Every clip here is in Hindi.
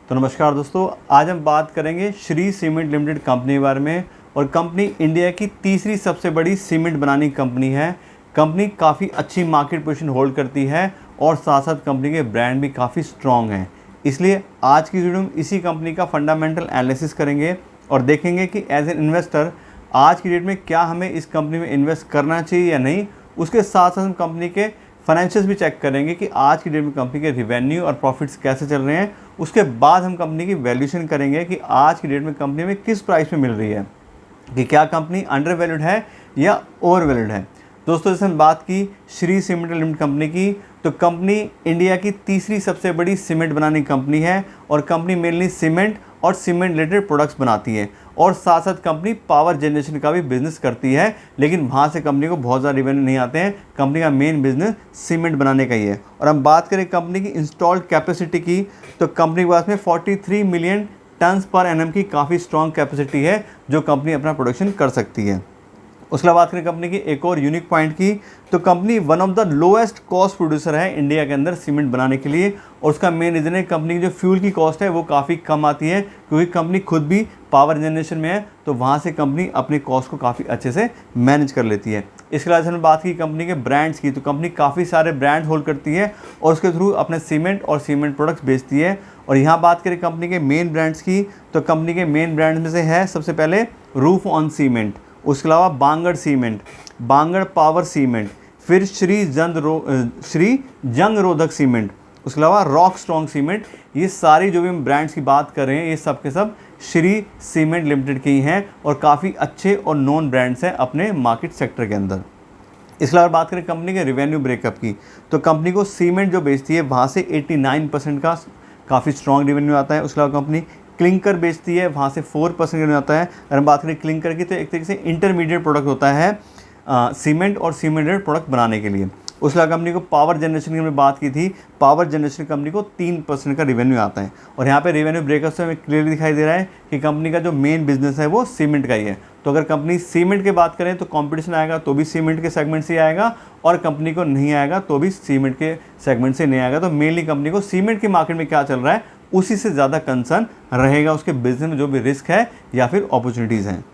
तो नमस्कार दोस्तों, आज हम बात करेंगे श्री सीमेंट लिमिटेड कंपनी के बारे में। और कंपनी इंडिया की तीसरी सबसे बड़ी सीमेंट बनाने कंपनी है। कंपनी काफ़ी अच्छी मार्केट पोजीशन होल्ड करती है और साथ साथ कंपनी के ब्रांड भी काफ़ी स्ट्रॉन्ग हैं। इसलिए आज की वीडियो में इसी कंपनी का फंडामेंटल एनालिसिस करेंगे और देखेंगे कि एज एन इन्वेस्टर आज की डेट में क्या हमें इस कंपनी में इन्वेस्ट करना चाहिए या नहीं। उसके साथ साथ हम कंपनी के फाइनेंशियल्स भी चेक करेंगे कि आज की डेट में कंपनी के रिवेन्यू और प्रॉफिट्स कैसे चल रहे हैं। उसके बाद हम कंपनी की वैल्यूएशन करेंगे कि आज की डेट में कंपनी में किस प्राइस पे मिल रही है, कि क्या कंपनी अंडर वैल्यूड है या ओवर वैल्यूड है। दोस्तों, जैसे हम बात की श्री सीमेंट लिमिटेड कंपनी की, तो कंपनी इंडिया की तीसरी सबसे बड़ी सीमेंट बनाने कंपनी है और कंपनी मेनली सीमेंट और सीमेंट रिलेटेड प्रोडक्ट्स बनाती है और साथ साथ कंपनी पावर जनरेशन का भी बिजनेस करती है, लेकिन वहाँ से कंपनी को बहुत ज़्यादा रिवेन्यू नहीं आते हैं। कंपनी का मेन बिजनेस सीमेंट बनाने का ही है। और हम बात करें कंपनी की इंस्टॉल्ड कैपेसिटी की, तो कंपनी के पास में 43 मिलियन टन्स पर एनम की काफ़ी स्ट्रॉन्ग कैपेसिटी है जो कंपनी अपना प्रोडक्शन कर सकती है। उसके बाद बात करें कंपनी की एक और यूनिक पॉइंट की, तो company one of the lowest cost producer है इंडिया के अंदर सीमेंट बनाने के लिए। और उसका मेन रीज़न है कंपनी की जो फ्यूल की कॉस्ट है वो काफ़ी कम आती है, क्योंकि कंपनी खुद भी पावर जनरेशन में है, तो वहाँ से कंपनी अपनी कॉस्ट को काफ़ी अच्छे से मैनेज कर लेती है। इसके अलावा हमने बात की कंपनी के ब्रांड्स की, तो कंपनी काफ़ी सारे ब्रांड होल्ड करती है और उसके थ्रू अपने सीमेंट और सीमेंट प्रोडक्ट्स बेचती है। और यहाँ बात करें कंपनी के मेन ब्रांड्स की, तो कंपनी के मेन ब्रांड्स में से है सबसे पहले रूफ ऑन सीमेंट, उसके अलावा Bangur cement, Bangur power cement, फिर श्री जंग रोधक सीमेंट, उसके अलावा रॉक स्ट्रॉन्ग सीमेंट। ये सारी जो भी हम ब्रांड्स की बात कर रहे हैं ये सब के सब श्री सीमेंट लिमिटेड के ही हैं और काफ़ी अच्छे और नोन ब्रांड्स हैं अपने मार्केट सेक्टर के अंदर। इसके अलावा बात करें कंपनी के रेवेन्यू ब्रेकअप की, तो कंपनी को सीमेंट जो बेचती है वहाँ से 89% का काफ़ी स्ट्रॉन्ग रेवेन्यू आता है। उसके अलावा कंपनी क्लिंकर बेचती है, वहाँ से 4% रेवेन्यू आता है। अगर हम बात करें क्लिंकर की, तो एक तरीके से इंटरमीडिएट प्रोडक्ट होता है सीमेंट और सीमेंटेड प्रोडक्ट बनाने के लिए। उसके अलावा कंपनी को पावर जनरेशन की हमने बात की थी, पावर जनरेशन कंपनी को 3% का रेवेन्यू आता है। और यहाँ पे रेवेन्यू ब्रेकअप से हमें क्लियरली दिखाई दे रहा है कि कंपनी का जो मेन बिजनेस है वो सीमेंट का ही है। तो अगर कंपनी सीमेंट की बात करें तो कंपटीशन आएगा तो भी सीमेंट के सेगमेंट से आएगा, और कंपनी को नहीं आएगा तो भी सीमेंट के सेगमेंट से नहीं आएगा। तो मेनली कंपनी को सीमेंट के मार्केट में क्या चल रहा है उसी से ज़्यादा कंसर्न रहेगा, उसके बिजनेस में जो भी रिस्क है या फिर अपॉर्चुनिटीज़ हैं।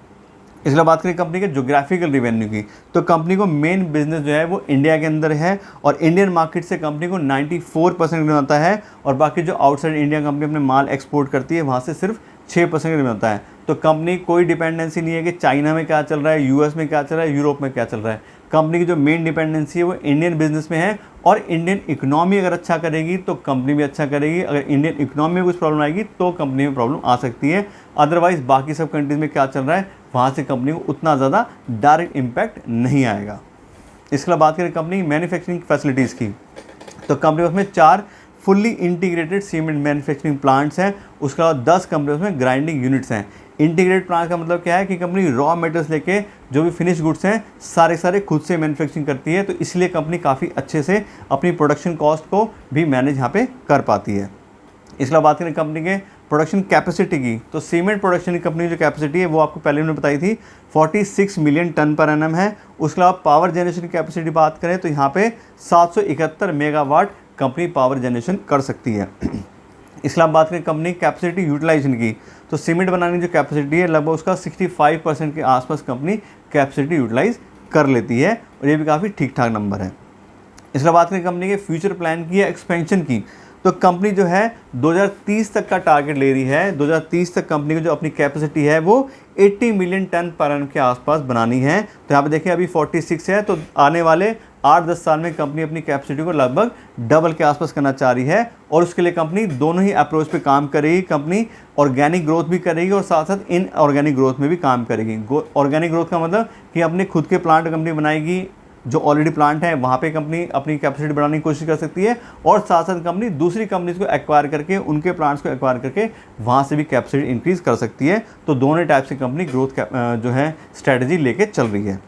इसलिए बात करें कंपनी के जोग्राफिकल रेवेन्यू की, तो कंपनी को मेन बिजनेस जो है वो इंडिया के अंदर है और इंडियन मार्केट से कंपनी को 94% रेवेन्यू आता है। और बाकी जो आउटसाइड इंडिया कंपनी अपने माल एक्सपोर्ट करती है वहाँ से सिर्फ 6% रेवेन्यू आता है। तो कंपनी कोई डिपेंडेंसी नहीं है कि चाइना में क्या चल रहा है, यूएस में क्या चल रहा है, यूरोप में क्या चल रहा है। कंपनी की जो मेन डिपेंडेंसी है वो इंडियन बिजनेस में है। और इंडियन इकोनॉमी अगर अच्छा करेगी तो कंपनी भी अच्छा करेगी, अगर इंडियन इकोनॉमी में कुछ प्रॉब्लम आएगी तो कंपनी में प्रॉब्लम आ सकती है। अदरवाइज बाकी सब कंट्रीज़ में क्या चल रहा है वहाँ से कंपनी को उतना ज़्यादा डायरेक्ट इम्पैक्ट नहीं आएगा। इसके अलावा बात करें कंपनी मैन्युफैक्चरिंग फैसिलिटीज़ की, तो कंपनी में 4 fully integrated cement manufacturing plants हैं। उसके अलावा 10 कंपनी में ग्राइंडिंग यूनिट्स हैं। इंटीग्रेटेड प्लांट का मतलब क्या है कि कंपनी रॉ मटेरियल्स लेके जो भी फिनिश गुड्स हैं सारे खुद से मैन्युफैक्चरिंग करती है, तो इसलिए कंपनी काफ़ी अच्छे से अपनी प्रोडक्शन कॉस्ट को भी मैनेज यहाँ पे कर पाती है। इसके अलावा बात करें कंपनी के प्रोडक्शन कैपेसिटी की, तो सीमेंट प्रोडक्शन की कंपनी जो कैपेसिटी है वो आपको पहले मैंने बताई थी 46 मिलियन टन पर एनम है। उसके अलावा पावर जनरेशन की कैपेसिटी बात करें तो यहाँ पे 771 मेगावाट कंपनी पावर जनरेशन कर सकती है। इसके अलावा बात करें कंपनी कैपेसिटी यूटिलाइजेशन की, तो सीमेंट बनाने की जो कैपेसिटी है लगभग उसका 65% के आसपास कंपनी कैपेसिटी यूटिलाइज कर लेती है और ये भी काफ़ी ठीक ठाक नंबर है। इसके अलावा बात करें कंपनी के फ्यूचर प्लान की या एक्सपेंशन की, तो कंपनी जो है 2030 तक का टारगेट ले रही है। 2030 तक कंपनी की जो अपनी कैपेसिटी है वो 80 मिलियन टन पर एनम के आसपास बनानी है। तो यहाँ पे देखिए अभी 46 है, तो आने वाले 8-10 साल में कंपनी अपनी कैपेसिटी को लगभग डबल के आसपास करना चाह रही है। और उसके लिए कंपनी दोनों ही अप्रोच पे काम करेगी। कंपनी ऑर्गेनिक ग्रोथ भी करेगी और साथ साथ इनऑर्गेनिक ग्रोथ में भी काम करेगी। ऑर्गेनिक ग्रोथ का मतलब कि अपने खुद के प्लांट कंपनी बनाएगी, जो ऑलरेडी प्लांट है वहाँ पे कंपनी अपनी कैपेसिटी बढ़ाने की कोशिश कर सकती है, और साथ साथ कंपनी दूसरी कंपनीज को एक्वायर करके उनके प्लांट्स को एक्वायर करके वहाँ से भी कैपेसिटी इंक्रीज़ कर सकती है। तो दोनों टाइप से कंपनी ग्रोथ जो है स्ट्रैटेजी लेके चल रही है।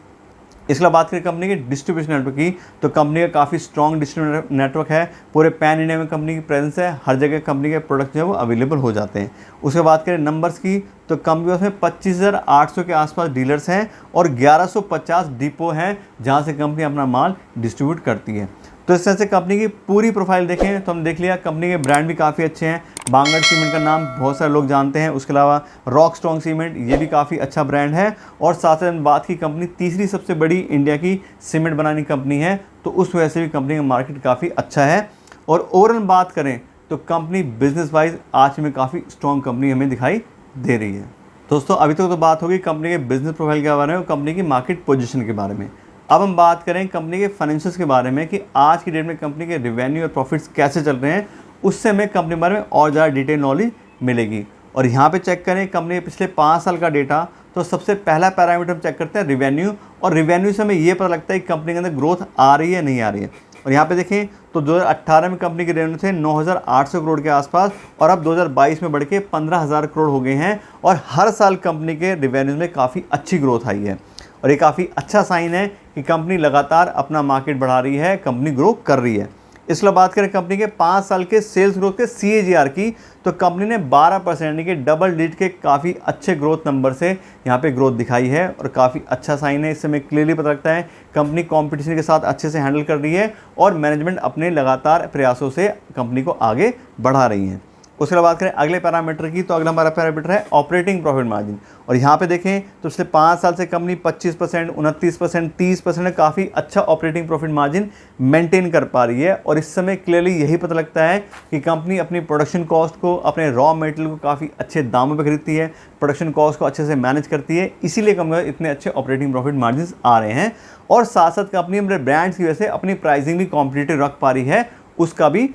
इसके अलावा बात करें कंपनी के डिस्ट्रीब्यूशन नेटवर्क की, तो कंपनी का काफ़ी स्ट्रॉन्ग डिस्ट्रीब्यूशन नेटवर्क है। पूरे पैन इंडिया में कंपनी की प्रेजेंस है, हर जगह कंपनी के प्रोडक्ट जो है वो अवेलेबल हो जाते हैं। उसके बात करें नंबर्स की, तो कंपनी में 25,800 के आसपास डीलर्स हैं और 1150 डिपो हैं जहाँ से कंपनी अपना माल डिस्ट्रीब्यूट करती है। तो इस तरह से कंपनी की पूरी प्रोफाइल देखें तो हम देख लिया कंपनी के ब्रांड भी काफ़ी अच्छे हैं। बांगड़ सीमेंट का नाम बहुत सारे लोग जानते हैं। उसके अलावा रॉक स्ट्रॉन्ग सीमेंट, ये भी काफ़ी अच्छा ब्रांड है। और साथ ही बात की कंपनी तीसरी सबसे बड़ी इंडिया की सीमेंट बनाने कंपनी है, तो उस वजह से भी कंपनी का मार्केट काफ़ी अच्छा है। और ओवरऑल बात करें तो कंपनी बिजनेस वाइज आज में काफ़ी स्ट्रॉन्ग कंपनी हमें दिखाई दे रही है। दोस्तों अभी तक तो बात होगी कंपनी के बिजनेस प्रोफाइल के बारे में और कंपनी की मार्केट पोजीशन के बारे में। अब हम बात करें कंपनी के फाइनेंशियल्स के बारे में कि आज की डेट में कंपनी के रेवेन्यू और प्रॉफिट्स कैसे चल रहे हैं, उससे हमें कंपनी के बारे में और ज़्यादा डिटेल नॉलेज मिलेगी। और यहाँ पे चेक करें कंपनी के पिछले 5 साल का डेटा, तो सबसे पहला पैरामीटर हम चेक करते हैं रेवेन्यू। और रेवेन्यू से हमें ये पता लगता है कि कंपनी के अंदर ग्रोथ आ रही है नहीं आ रही है। और यहाँ पे देखें तो 2018 में कंपनी के रेवेन्यू थे 9,800 करोड़ के आसपास, और अब 2022 में बढ़ के 15,000 करोड़ हो गए हैं। और हर साल कंपनी के रेवेन्यू में काफ़ी अच्छी ग्रोथ आई है, और ये काफ़ी अच्छा साइन है कि कंपनी लगातार अपना मार्केट बढ़ा रही है, कंपनी ग्रो कर रही है। इसके बाद करें कंपनी के 5 साल के सेल्स ग्रोथ के CAGR की, तो कंपनी ने 12% यानी कि डबल डिजिट के काफ़ी अच्छे ग्रोथ नंबर से यहाँ पे ग्रोथ दिखाई है, और काफ़ी अच्छा साइन है। इससे हमें क्लियरली पता लगता है कंपनी कंपटीशन के साथ अच्छे से हैंडल कर रही है, और मैनेजमेंट अपने लगातार प्रयासों से कंपनी को आगे बढ़ा रही है। उसके बाद बात करें अगले पैरामीटर की, तो अगला हमारा पैरामीटर है ऑपरेटिंग प्रॉफिट मार्जिन। और यहाँ पे देखें तो पिछले 5 साल से कंपनी 25%, 29%, 30% काफ़ी अच्छा ऑपरेटिंग प्रॉफिट मार्जिन मेंटेन कर पा रही है। और इस समय क्लियरली यही पता लगता है कि कंपनी अपनी प्रोडक्शन कॉस्ट को, अपने रॉ मटेरियल को काफ़ी अच्छे दामों पर खरीदती है, प्रोडक्शन कॉस्ट को अच्छे से मैनेज करती है, इसीलिए कंपनी इतने अच्छे ऑपरेटिंग प्रॉफिट मार्जिन आ रहे हैं। और साथ साथ कंपनी अपने ब्रांड्स की वजह से अपनी प्राइसिंग भी कॉम्पिटिटिव रख पा रही है, उसका भी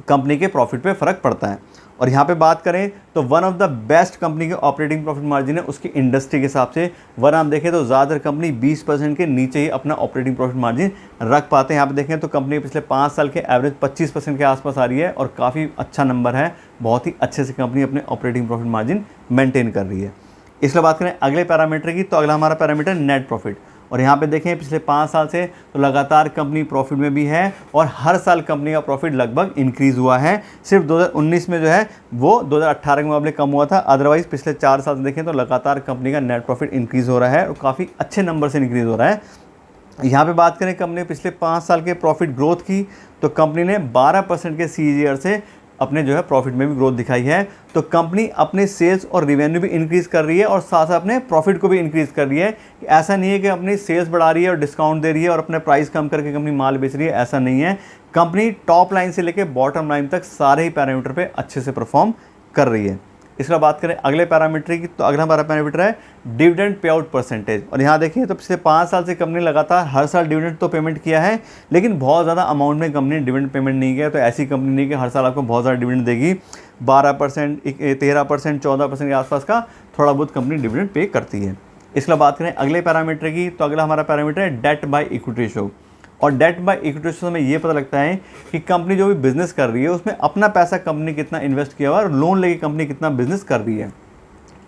कंपनी के प्रॉफिट पे फ़र्क पड़ता है। और यहाँ पे बात करें तो one of the best company के ऑपरेटिंग प्रॉफिट मार्जिन है उसकी इंडस्ट्री के हिसाब से, वरना हम देखें तो ज़्यादातर कंपनी 20% के नीचे ही अपना ऑपरेटिंग प्रॉफिट मार्जिन रख पाते हैं। यहाँ पे देखें तो कंपनी पिछले 5 साल के एवरेज 25% के आसपास आ रही है, और काफ़ी अच्छा नंबर है। बहुत ही अच्छे से कंपनी अपने ऑपरेटिंग प्रॉफिट मार्जिन मेंटेन कर रही है। इसलिए बात करें अगले पैरामीटर की, तो अगला हमारा पैरामीटर नेट प्रॉफिट। और यहाँ पे देखें पिछले 5 साल से तो लगातार कंपनी प्रॉफिट में भी है, और हर साल कंपनी का प्रॉफिट लगभग इंक्रीज़ हुआ है। सिर्फ 2019 में जो है वो 2018 के मुकाबले कम हुआ था, अदरवाइज़ पिछले 4 साल से देखें तो लगातार कंपनी का नेट प्रॉफिट इंक्रीज़ हो रहा है, और काफ़ी अच्छे नंबर से इंक्रीज़ हो रहा है। यहाँ पे बात करें कंपनी पिछले 5 साल के प्रॉफिट ग्रोथ की, तो कंपनी ने 12% के CAGR से अपने जो है प्रॉफिट में भी ग्रोथ दिखाई है। तो कंपनी अपने सेल्स और रेवेन्यू भी इंक्रीज़ कर रही है, और साथ साथ अपने प्रॉफिट को भी इंक्रीज़ कर रही है। ऐसा नहीं है कि अपनी सेल्स बढ़ा रही है और डिस्काउंट दे रही है और अपने प्राइस कम करके कंपनी माल बेच रही है, ऐसा नहीं है। कंपनी टॉप लाइन से लेकर बॉटम लाइन तक सारे ही पैरामीटर पे अच्छे से परफॉर्म कर रही है। इसके बाद बात करें अगले पैरामीटर की, तो अगला हमारा पैरामीटर है डिविडेंड पे आउट परसेंटेज। और यहाँ देखिए तो पिछले 5 साल से कंपनी लगातार हर साल डिविडेंड तो पेमेंट किया है, लेकिन बहुत ज़्यादा अमाउंट में कंपनी ने डिविडेंड पेमेंट नहीं किया। तो ऐसी कंपनी नहीं कि हर साल आपको बहुत ज़्यादा डिविडेंड देगी। 12%, 13%, 14% के आसपास का थोड़ा बहुत कंपनी डिविडेंड पे करती है। इसके बाद बात करें अगले पैरामीटर की, तो अगला हमारा पैरामीटर है डेट बाय इक्विटी रेशो। और डेट बाय इक्विटी रेशो में ये पता लगता है कि कंपनी जो भी बिजनेस कर रही है उसमें अपना पैसा कंपनी कितना इन्वेस्ट किया हुआ है, और लोन लेके कंपनी कितना बिजनेस कर रही है।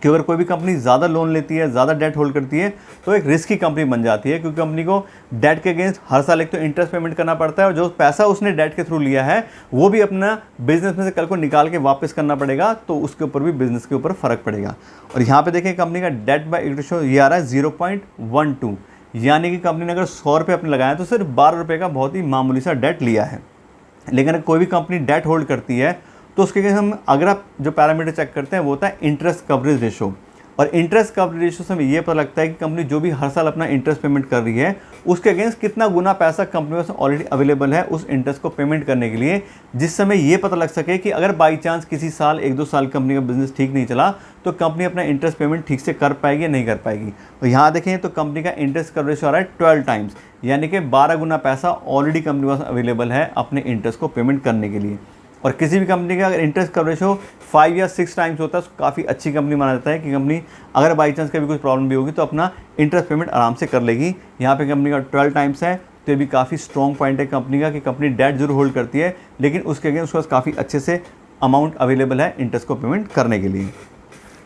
कि अगर कोई भी कंपनी ज़्यादा लोन लेती है, ज़्यादा डेट होल्ड करती है, तो एक रिस्की कंपनी बन जाती है, क्योंकि कंपनी को डेट के अगेंस्ट हर साल एक तो इंटरेस्ट पेमेंट करना पड़ता है, और जो पैसा उसने डेट के थ्रू लिया है वो भी अपना बिजनेस में से कल को निकाल के वापस करना पड़ेगा, तो उसके ऊपर भी बिजनेस के ऊपर फ़र्क पड़ेगा। और यहाँ पे देखें कंपनी का डेट बाय इक्विटी रेशो ये आ रहा है 0.12, यानी कि कंपनी ने अगर 100 रुपये अपने लगाए तो सिर्फ 12 रुपये का बहुत ही मामूली सा डेट लिया है। लेकिन अगर कोई भी कंपनी डेट होल्ड करती है तो उसके लिए हम अगर आप जो पैरामीटर चेक करते हैं वो होता है इंटरेस्ट कवरेज रेशो। और इंटरेस्ट कवरेज रेशो से हमें ये पता लगता है कि कंपनी जो भी हर साल अपना इंटरेस्ट पेमेंट कर रही है उसके अगेंस्ट कितना गुना पैसा कंपनी में ऑलरेडी अवेलेबल है उस इंटरेस्ट को पेमेंट करने के लिए, जिस समय ये पता लग सके कि अगर बाई चांस किसी साल 1-2 साल कंपनी का बिजनेस ठीक नहीं चला तो कंपनी अपना इंटरेस्ट पेमेंट ठीक से कर पाएगी या नहीं कर पाएगी। और यहाँ देखें तो कंपनी का इंटरेस्ट कवरेज रेशो आ रहा है 12 टाइम्स, यानी कि 12 गुना पैसा ऑलरेडी कंपनी के पास अवेलेबल है अपने इंटरेस्ट को पेमेंट करने के लिए। और किसी भी कंपनी का अगर इंटरेस्ट कवरेज हो 5 या 6 टाइम्स होता है तो काफ़ी अच्छी कंपनी माना जाता है कि कंपनी अगर बाई चांस कभी कुछ प्रॉब्लम भी होगी तो अपना इंटरेस्ट पेमेंट आराम से कर लेगी। यहाँ पे कंपनी का 12 टाइम्स है, तो ये भी काफ़ी स्ट्रॉन्ग पॉइंट है कंपनी का कि कंपनी डेट जरूर होल्ड करती है, लेकिन उसके अगेंस्ट उसके पास काफ़ी अच्छे से अमाउंट अवेलेबल है इंटरेस्ट को पेमेंट करने के लिए।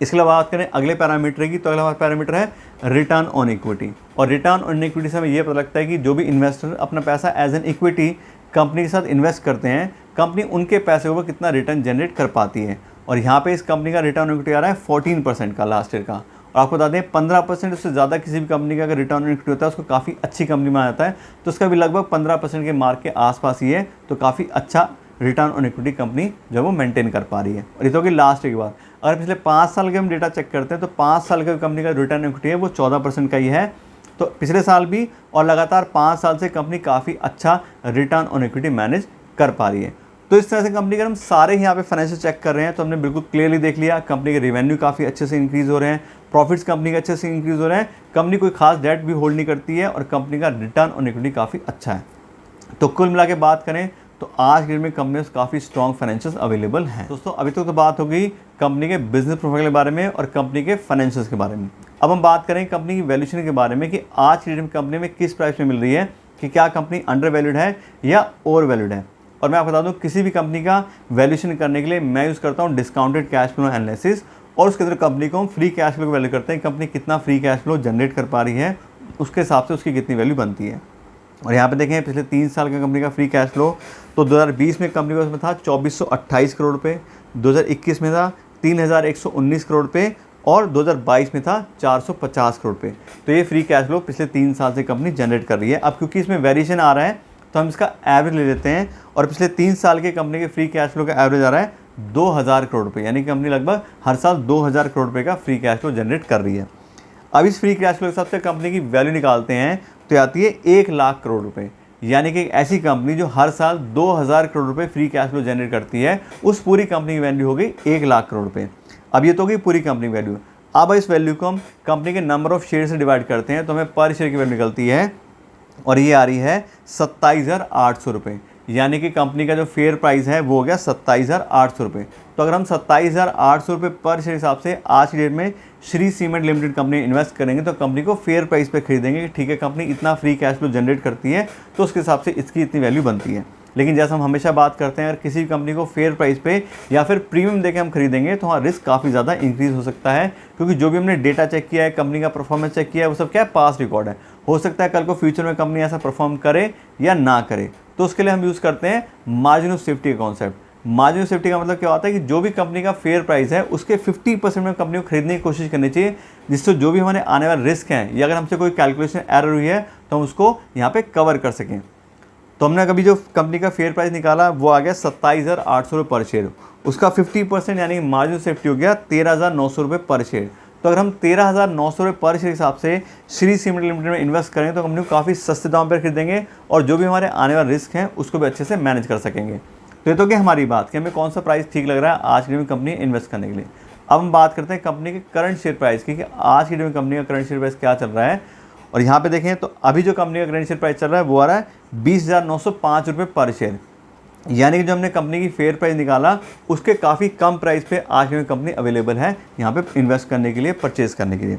इसके अलावा बात करें अगले पैरामीटर की, तो अगला पैरामीटर है रिटर्न ऑन इक्विटी। और रिटर्न ऑन इक्विटी से हमें यह पता लगता है कि जो भी इन्वेस्टर अपना पैसा एज एन इक्विटी कंपनी के साथ इन्वेस्ट करते हैं, कंपनी उनके पैसे को कितना रिटर्न जनरेट कर पाती है। और यहाँ पे इस कंपनी का रिटर्न ऑन इक्विटी आ रहा है 14% का लास्ट ईयर का। और आपको बता दें 15% उससे ज़्यादा किसी भी कंपनी का अगर रिटर्न ऑन इक्विटी होता है उसको काफ़ी अच्छी कंपनी माना जाता है। तो उसका भी लगभग 15% के मार्क के आसपास ही है, तो काफ़ी अच्छा रिटर्न ऑन इक्विटी कंपनी जो वो मेंटेन कर पा रही है। और ये तो होगी लास्ट की बात। अगर पिछले 5 साल के हम डेटा चेक करते हैं तो 5 साल का कंपनी का रिटर्न ऑन इक्विटी है वो 14% का ही है। तो पिछले साल भी और लगातार 5 साल से कंपनी काफ़ी अच्छा रिटर्न ऑन इक्विटी मैनेज कर पा रही है। तो इस तरह से कंपनी के हम सारे यहाँ पे फाइनेंशियल चेक कर रहे हैं तो हमने बिल्कुल क्लियरली देख लिया कंपनी के रेवेन्यू काफ़ी अच्छे से इंक्रीज़ हो रहे हैं, प्रॉफिट्स कंपनी के अच्छे से इंक्रीज़ हो रहे हैं, कंपनी कोई खास डेट भी होल्ड नहीं करती है और कंपनी का रिटर्न ऑन इक्विटी काफ़ी अच्छा है। तो कुल मिला के बात करें तो आज के डेट में कंपनी में काफ़ी स्ट्रॉन्ग फाइनेंशियल्स अवेलेबल हैं। दोस्तों अभी तक तो बात हो गई कंपनी के बिजनेस प्रोफाइल के बारे में और कंपनी के फाइनेंशियल्स के बारे में। अब हम बात करें कंपनी की वैल्यूएशन के बारे में कि आज की डेट में कंपनी में किस प्राइस में मिल रही है, कि क्या कंपनी अंडर वैल्यूड है या ओवर वैल्यूड है। और मैं आपको बता दूं किसी भी कंपनी का वैल्यूएशन करने के लिए मैं यूज़ करता हूं डिस्काउंटेड कैश फ्लो एनालिसिस, और उसके अंदर कंपनी को हम फ्री कैश फ्लो को वैल्यू करते हैं, कंपनी कितना फ्री कैश फ्लो जनरेट कर पा रही है उसके हिसाब से उसकी कितनी वैल्यू बनती है। और यहाँ पे देखें पिछले 3 साल का कंपनी का फ्री कैश फ्लो तो 2020 में कंपनी का उसमें था 2428 करोड़ रुपये, 2021 में था 3119 करोड़ रुपये और 2022 में था 450 करोड़ रुपये। तो ये फ्री कैश फ्लो पिछले 3 साल से कंपनी जनरेट कर रही है। अब क्योंकि इसमें वेरिएशन आ रहा है तो हम इसका एवरेज ले लेते हैं और पिछले 3 साल के कंपनी के फ्री कैश फ्लो का एवरेज आ रहा है 2000 करोड़ रुपये, यानी कंपनी लगभग हर साल 2000 करोड़ रुपये का फ्री कैश फ्लो जनरेट कर रही है। अब इस फ्री कैश फ्लो के हिसाब से कंपनी की वैल्यू निकालते हैं तो आती है 1 लाख करोड़ रुपये, यानी कि एक ऐसी कंपनी जो हर साल 2000 करोड़ रुपये फ्री कैश फ्लो जनरेट करती है उस पूरी कंपनी की वैल्यू हो गई 1 लाख करोड़ रुपये। अब ये तो होगी पूरी कंपनी वैल्यू। अब इस वैल्यू को हम कंपनी के नंबर ऑफ शेयर से डिवाइड करते हैं तो हमें पर शेयर की वैल्यू निकलती है और ये आ रही है 27,800 रुपये, यानी कि कंपनी का जो फेयर प्राइस है वो हो गया 27,800 रुपये। तो अगर हम 27,800 रुपये पर शेयर हिसाब से आज की डेट में Shri cement limited company invest करेंगे तो कंपनी को फेयर प्राइस पे खरीदेंगे कि ठीक है कंपनी इतना फ्री कैश फ्लो जनरेट करती है तो उसके हिसाब से इसकी इतनी वैल्यू बनती है। लेकिन जैसा हम हमेशा बात करते हैं अगर किसी भी कंपनी को फेयर प्राइस पे या फिर प्रीमियम देके हम खरीदेंगे तो वहाँ रिस्क काफ़ी ज़्यादा इंक्रीज़ हो सकता है, क्योंकि जो भी हमने डेटा चेक किया है, कंपनी का परफॉर्मेंस चेक किया है, वो सब क्या है पास्ट रिकॉर्ड है। हो सकता है कल को फ्यूचर में कंपनी ऐसा परफॉर्म करे या ना करे, तो उसके लिए हम यूज़ करते हैं मार्जिन ऑफ सेफ्टी का कॉन्सेप्ट। मार्जिन ऑफ सेफ्टी का मतलब क्या होता है कि जो भी कंपनी का फेयर प्राइस है उसके 50% में कंपनी को खरीदने की कोशिश करनी चाहिए, जिससे जो भी हमारे आने वाले रिस्क हैं या अगर हमसे कोई कैलकुलेशन एरर हुई है तो हम उसको यहाँ पे कवर कर सकें। तो हमने कभी जो कंपनी का फेयर प्राइस निकाला वो आ गया 27,800 रुपये पर शेयर, उसका 50% यानी मार्जिन ऑफ सेफ्टी हो गया 13,900 रुपये पर शेयर। तो अगर हम 13,900 रुपये पर शेयर हिसाब से श्री सीमेंट लिमिटेड में इन्वेस्ट करेंगे तो कंपनी को काफ़ी सस्ते दाम पर खरीदेंगे और जो भी हमारे आने वाले रिस्क हैं उसको भी अच्छे से मैनेज कर सकेंगे। तो ये तो क्या हमारी बात कि हमें कौन सा प्राइस ठीक लग रहा है आज की डेट में कंपनी इन्वेस्ट करने के लिए। अब हम बात करते हैं कंपनी के करंट शेयर प्राइस की कि आज की डेट में कंपनी का करंट शेयर प्राइस क्या चल रहा है। और यहाँ पे देखें तो अभी जो कंपनी का करंट शेयर प्राइस चल रहा है वो आ रहा है 20,905 रुपये पर शेयर, यानी कि जो हमने कंपनी की फेयर प्राइस निकाला उसके काफ़ी कम प्राइस पे आज में कंपनी अवेलेबल है यहाँ पे इन्वेस्ट करने के लिए, परचेज़ करने के लिए।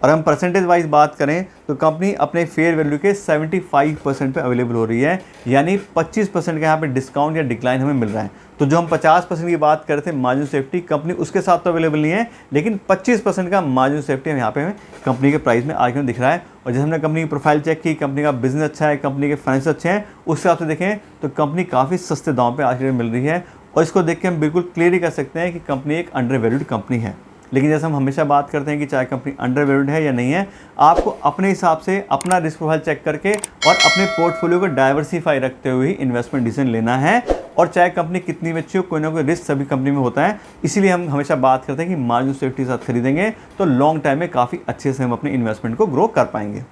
और हम परसेंटेज वाइज बात करें तो कंपनी अपने फेयर वैल्यू के 75% पे अवेलेबल हो रही है, यानी 25% का यहाँ पे डिस्काउंट या डिक्लाइन हमें मिल रहा है। तो जो हम 50% की बात कर रहे थे मार्जिन सेफ्टी, कंपनी उसके साथ तो अवेलेबल नहीं है, लेकिन 25% का मार्जिन सेफ्टी हम यहाँ पे हमें कंपनी के प्राइस में आज में दिख रहा है। और जैसे हमने कंपनी की प्रोफाइल चेक की, कंपनी का बिजनेस अच्छा है, कंपनी के फाइनेंस अच्छे हैं, उस हिसाब से देखें तो कंपनी काफ़ी सस्ते दाम पर आज मिल रही है। और इसको देख के हम बिल्कुल क्लियरली कर सकते हैं कि कंपनी एक अंडर वैल्यूड कंपनी है। लेकिन जैसे हम हमेशा बात करते हैं कि चाहे कंपनी अंडर वैल्यूड है या नहीं है, आपको अपने हिसाब से अपना रिस्क प्रोफाइल चेक करके और अपने पोर्टफोलियो को डाइवर्सिफाई रखते हुए इन्वेस्टमेंट डिसीजन लेना है। और चाहे कंपनी कितनी भी अच्छी हो, कोई ना कोई रिस्क सभी कंपनी में होता है, इसीलिए हम हमेशा बात करते हैं कि मार्जिन सेफ्टी के साथ खरीदेंगे तो लॉन्ग टाइम में काफ़ी अच्छे से हम अपने इन्वेस्टमेंट को ग्रो कर पाएंगे।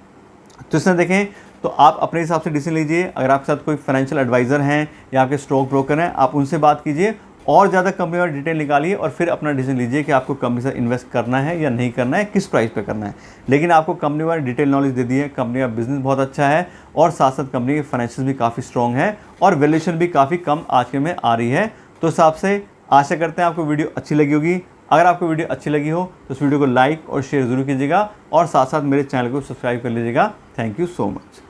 तो इसमें देखें तो आप अपने हिसाब से डिसीजन लीजिए। अगर आपके साथ कोई फाइनेंशियल एडवाइज़र हैं या आपके स्टॉक ब्रोकर हैं, आप उनसे बात कीजिए और ज़्यादा कंपनी और डिटेल निकालिए और फिर अपना डिसीजन लीजिए कि आपको कंपनी से इन्वेस्ट करना है या नहीं करना है, किस प्राइस पे करना है। लेकिन आपको कंपनी वाले डिटेल नॉलेज दे दी है, कंपनी का बिजनेस बहुत अच्छा है और साथ साथ कंपनी के फाइनेंशियल भी काफ़ी स्ट्रॉन्ग है और वैल्यूएशन भी काफ़ी कम आज के में आ रही है। तो हिसाब से आशा करते हैं आपको वीडियो अच्छी लगी होगी। अगर आपको वीडियो अच्छी लगी हो तो इस वीडियो को लाइक और शेयर ज़रूर कीजिएगा और साथ साथ मेरे चैनल को सब्सक्राइब कर लीजिएगा। Thank you so much.